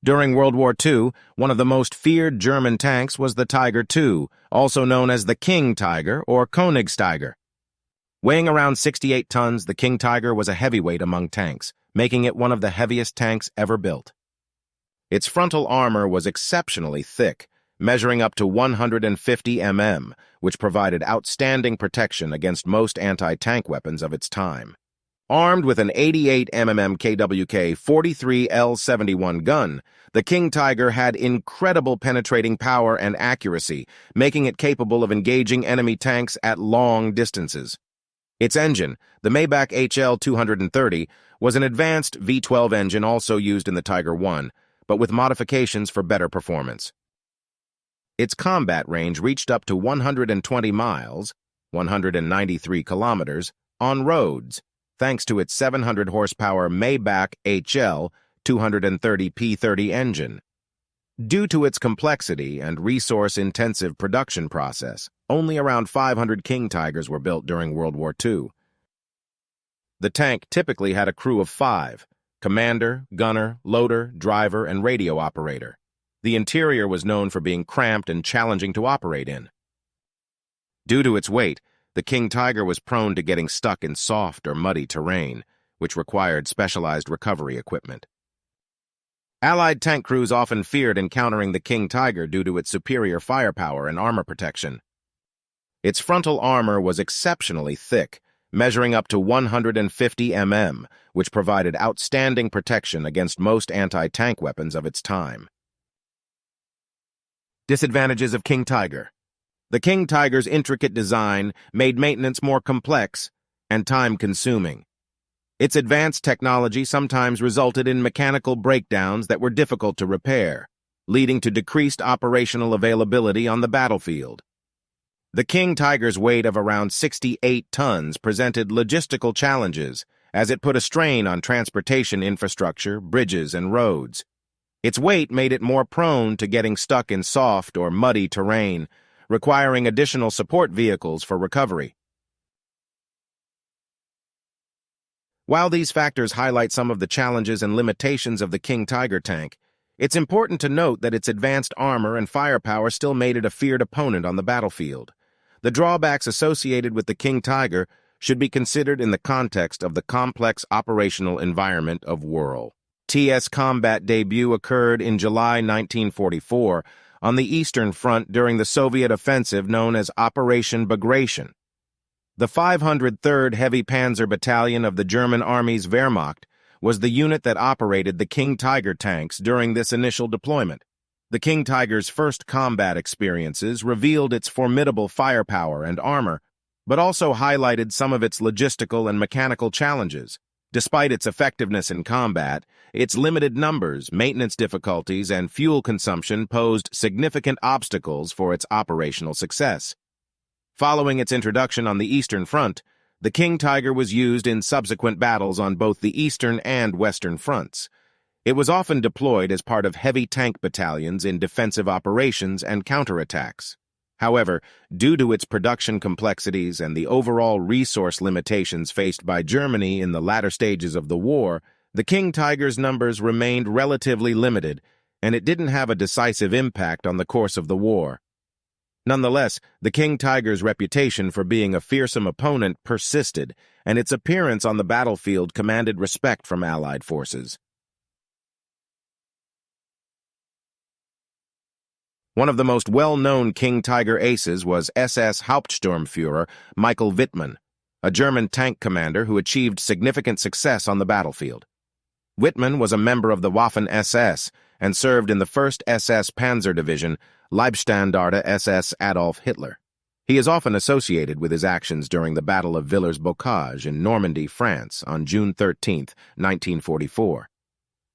During World War II, one of the most feared German tanks was the Tiger II, also known as the King Tiger or Königstiger. Weighing around 68 tons, the King Tiger was a heavyweight among tanks, making it one of the heaviest tanks ever built. Its frontal armor was exceptionally thick, measuring up to 150 mm, which provided outstanding protection against most anti-tank weapons of its time. Armed with an 88 mm KWK 43L71 gun, the King Tiger had incredible penetrating power and accuracy, making it capable of engaging enemy tanks at long distances. Its engine, the Maybach HL-230, was an advanced V12 engine also used in the Tiger I, but with modifications for better performance. Its combat range reached up to 120 miles, 193 kilometers, on roads, thanks to its 700 horsepower Maybach HL 230 P30 engine. Due to its complexity and resource-intensive production process, only around 500 King Tigers were built during World War II. The tank typically had a crew of 5: commander, gunner, loader, driver, and radio operator. The interior was known for being cramped and challenging to operate in. Due to its weight, the King Tiger was prone to getting stuck in soft or muddy terrain, which required specialized recovery equipment. Allied tank crews often feared encountering the King Tiger due to its superior firepower and armor protection. Its frontal armor was exceptionally thick, measuring up to 150 mm, which provided outstanding protection against most anti-tank weapons of its time. Disadvantages of King Tiger. The King Tiger's intricate design made maintenance more complex and time-consuming. Its advanced technology sometimes resulted in mechanical breakdowns that were difficult to repair, leading to decreased operational availability on the battlefield. The King Tiger's weight of around 68 tons presented logistical challenges as it put a strain on transportation infrastructure, bridges, and roads. Its weight made it more prone to getting stuck in soft or muddy terrain, requiring additional support vehicles for recovery. While these factors highlight some of the challenges and limitations of the King Tiger tank, it's important to note that its advanced armor and firepower still made it a feared opponent on the battlefield. The drawbacks associated with the King Tiger should be considered in the context of the complex operational environment of war. TS combat debut occurred in July 1944 on the Eastern Front during the Soviet offensive known as Operation Bagration. The 503rd Heavy Panzer Battalion of the German Army's Wehrmacht was the unit that operated the King Tiger tanks during this initial deployment. The King Tiger's first combat experiences revealed its formidable firepower and armor, but also highlighted some of its logistical and mechanical challenges. Despite its effectiveness in combat, its limited numbers, maintenance difficulties, and fuel consumption posed significant obstacles for its operational success. Following its introduction on the Eastern Front, the King Tiger was used in subsequent battles on both the Eastern and Western fronts. It was often deployed as part of heavy tank battalions in defensive operations and counterattacks. However, due to its production complexities and the overall resource limitations faced by Germany in the latter stages of the war, the King Tiger's numbers remained relatively limited, and it didn't have a decisive impact on the course of the war. Nonetheless, the King Tiger's reputation for being a fearsome opponent persisted, and its appearance on the battlefield commanded respect from Allied forces. One of the most well-known King Tiger aces was SS Hauptsturmführer Michael Wittmann, a German tank commander who achieved significant success on the battlefield. Wittmann was a member of the Waffen SS and served in the 1st SS Panzer Division, Leibstandarte SS Adolf Hitler. He is often associated with his actions during the Battle of Villers-Bocage in Normandy, France, on June 13, 1944.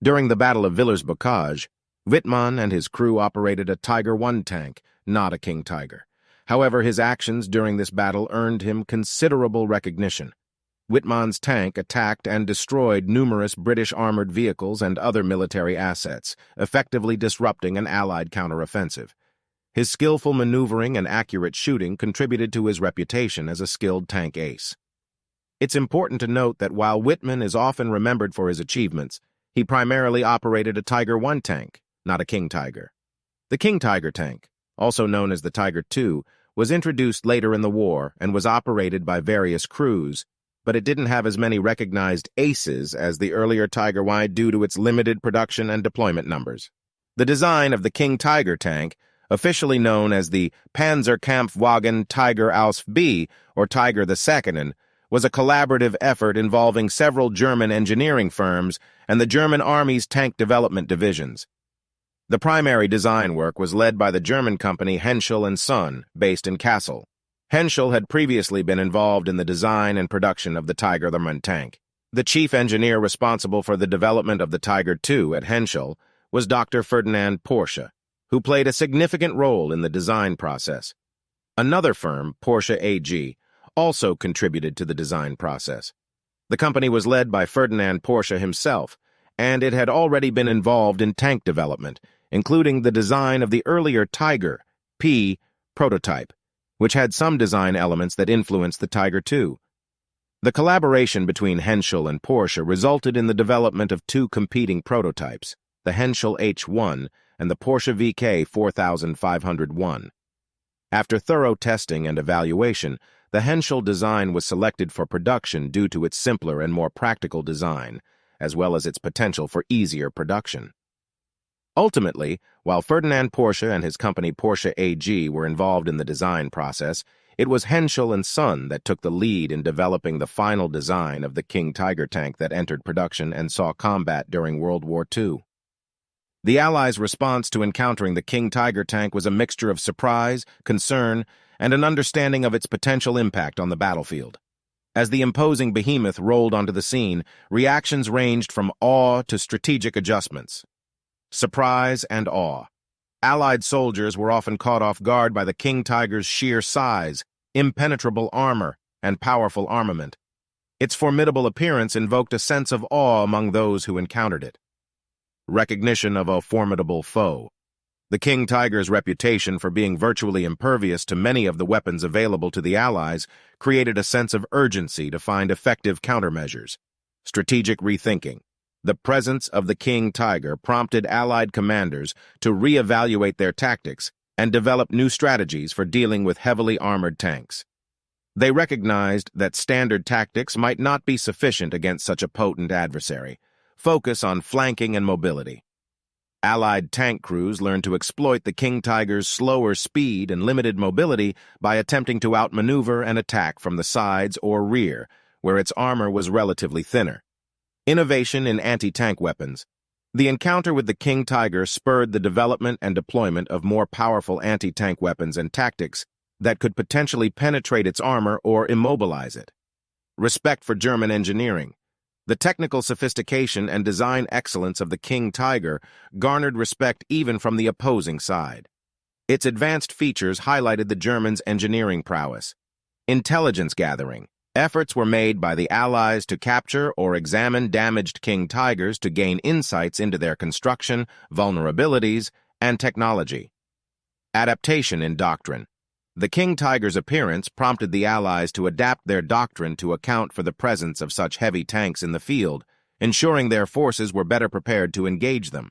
During the Battle of Villers-Bocage, Wittmann and his crew operated a Tiger I tank, not a King Tiger. However, his actions during this battle earned him considerable recognition. Wittmann's tank attacked and destroyed numerous British armored vehicles and other military assets, effectively disrupting an Allied counteroffensive. His skillful maneuvering and accurate shooting contributed to his reputation as a skilled tank ace. It's important to note that while Wittmann is often remembered for his achievements, He primarily operated a Tiger I tank, not a King Tiger. The King Tiger tank, also known as the Tiger II, was introduced later in the war and was operated by various crews, but it didn't have as many recognized aces as the earlier Tiger I due to its limited production and deployment numbers. The design of the King Tiger tank, officially known as the Panzerkampfwagen Tiger Ausf or Tiger II, was a collaborative effort involving several German engineering firms and the German Army's tank development divisions. The primary design work was led by the German company Henschel & Son, based in Kassel. Henschel had previously been involved in the design and production of the Tiger I tank. The chief engineer responsible for the development of the Tiger II at Henschel was Dr. Ferdinand Porsche, who played a significant role in the design process. Another firm, Porsche AG, also contributed to the design process. The company was led by Ferdinand Porsche himself, and it had already been involved in tank development, including the design of the earlier Tiger P prototype, which had some design elements that influenced the Tiger II. The collaboration between Henschel and Porsche resulted in the development of two competing prototypes, the Henschel H1 and the Porsche VK 4501. After thorough testing and evaluation, the Henschel design was selected for production due to its simpler and more practical design, as well as its potential for easier production. Ultimately, while Ferdinand Porsche and his company Porsche AG were involved in the design process, it was Henschel & Son that took the lead in developing the final design of the King Tiger tank that entered production and saw combat during World War II. The Allies' response to encountering the King Tiger tank was a mixture of surprise, concern, and an understanding of its potential impact on the battlefield. As the imposing behemoth rolled onto the scene, reactions ranged from awe to strategic adjustments. Surprise and awe. Allied soldiers were often caught off guard by the King Tiger's sheer size, impenetrable armor, and powerful armament. Its formidable appearance invoked a sense of awe among those who encountered it. Recognition of a formidable foe. The King Tiger's reputation for being virtually impervious to many of the weapons available to the Allies created a sense of urgency to find effective countermeasures. Strategic rethinking. The presence of the King Tiger prompted Allied commanders to reevaluate their tactics and develop new strategies for dealing with heavily armored tanks. They recognized that standard tactics might not be sufficient against such a potent adversary. Focus on flanking and mobility. Allied tank crews learned to exploit the King Tiger's slower speed and limited mobility by attempting to outmaneuver and attack from the sides or rear, where its armor was relatively thinner. Innovation in anti-tank weapons. The encounter with the King Tiger spurred the development and deployment of more powerful anti-tank weapons and tactics that could potentially penetrate its armor or immobilize it. Respect for German engineering. The technical sophistication and design excellence of the King Tiger garnered respect even from the opposing side. Its advanced features highlighted the Germans' engineering prowess. Intelligence gathering. Efforts were made by the Allies to capture or examine damaged King Tigers to gain insights into their construction, vulnerabilities, and technology. Adaptation in doctrine. The King Tiger's appearance prompted the Allies to adapt their doctrine to account for the presence of such heavy tanks in the field, ensuring their forces were better prepared to engage them.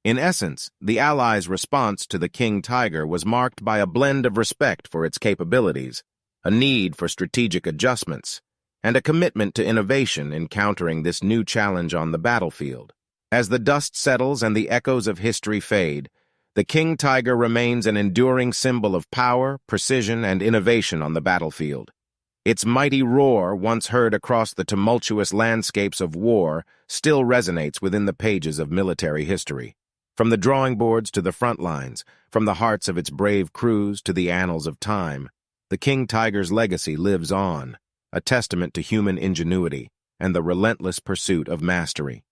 In essence, the Allies' response to the King Tiger was marked by a blend of respect for its capabilities, a need for strategic adjustments, and a commitment to innovation in countering this new challenge on the battlefield. As the dust settles and the echoes of history fade, the King Tiger remains an enduring symbol of power, precision, and innovation on the battlefield. Its mighty roar, once heard across the tumultuous landscapes of war, still resonates within the pages of military history. From the drawing boards to the front lines, from the hearts of its brave crews to the annals of time, the King Tiger's legacy lives on, a testament to human ingenuity and the relentless pursuit of mastery.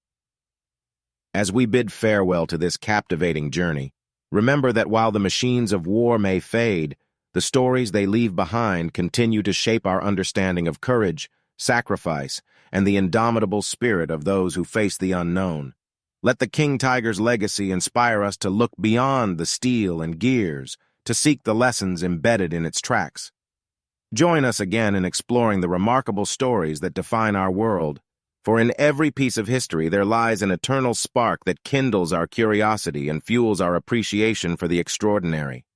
As we bid farewell to this captivating journey, remember that while the machines of war may fade, the stories they leave behind continue to shape our understanding of courage, sacrifice, and the indomitable spirit of those who face the unknown. Let the King Tiger's legacy inspire us to look beyond the steel and gears, to seek the lessons embedded in its tracks. Join us again in exploring the remarkable stories that define our world. For in every piece of history there lies an eternal spark that kindles our curiosity and fuels our appreciation for the extraordinary.